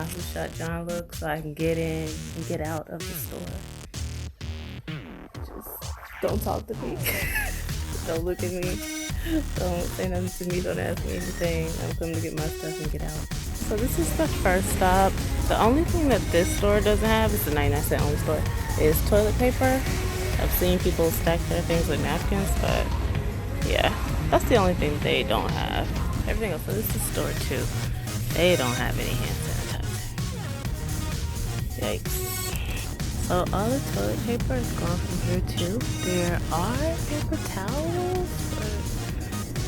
who shot John look so I can get in and get out of the store. Just don't talk to me. Don't look at me. Don't say nothing to me. Don't ask me anything. I'm coming to get my stuff and get out. So this is the first stop. The only thing that this store doesn't have, it's a 99-cent only store, is toilet paper. I've seen people stack their things with napkins, but yeah, that's the only thing they don't have. Everything else, so this is store 2. They don't have any hand sanitizer. Yikes. So all the toilet paper is gone from here too. There are paper towels, but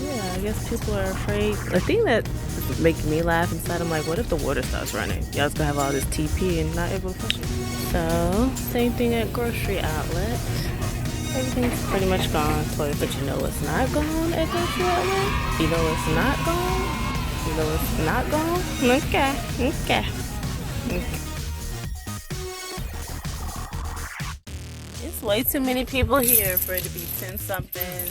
yeah, I guess people are afraid. The thing that is making me laugh inside, I'm like, what if the water starts running? Y'all's gonna have all this TP and not able to flush it. So, same thing at grocery outlet. Everything's pretty much gone. Toilet, but you know what's not gone at grocery outlet? You know what's not gone? You know what's not gone? Okay. It's way too many people here for it to be 10 something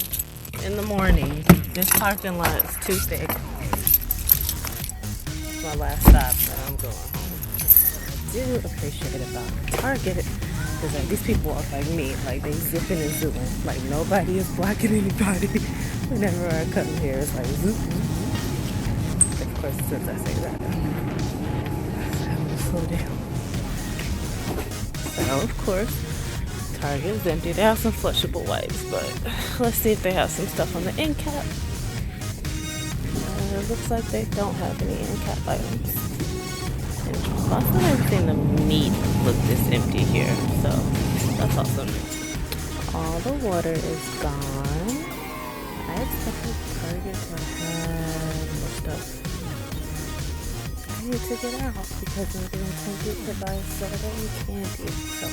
in the morning. This parking lot is too thick. It's my last stop, and I'm going home. I do appreciate it about Target, because like, these people walk like me, like they zipping and zooming, like nobody is blocking anybody. Whenever I come here, it's like zoop, zoop, zoop. Of course, since I say that, I'm gonna slow down. So of course, Target is empty. They have some flushable wipes, but let's see if they have some stuff on the end cap. It looks like they don't have any end cap items. And also, I've seen the meat look this empty here, so that's awesome. All the water is gone. I expected Target to have more stuff. I need to get out because I'm getting tempted to buy soda and candy. So I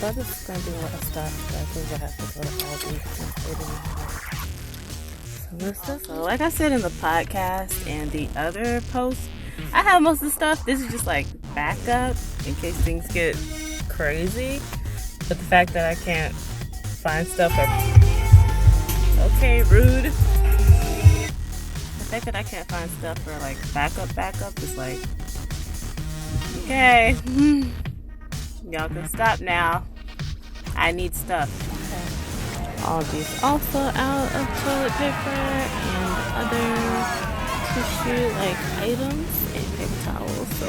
thought this was going to be a lot of stuff, but I think I have to go to Aldi since they didn't have it. So like I said in the podcast and the other post, I have most of the stuff. This is just like backup in case things get crazy. But the fact that I can't find stuff okay, rude. The fact that I can't find stuff for like backup is like, okay, y'all can stop now. I need stuff. Aldi's also out of toilet paper and other tissue like items and paper towels. So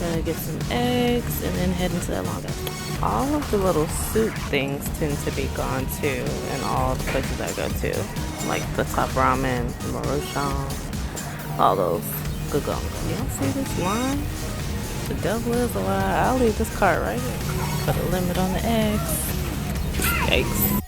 I'm gonna get some eggs and then head into that long ass. All of the little soup things tend to be gone too in all the places I go to. Like the Club Ramen, Maruchan, all those. Good going. Y'all see this line? The devil is a lie. I'll leave this cart right here. Put a limit on the eggs. Yikes.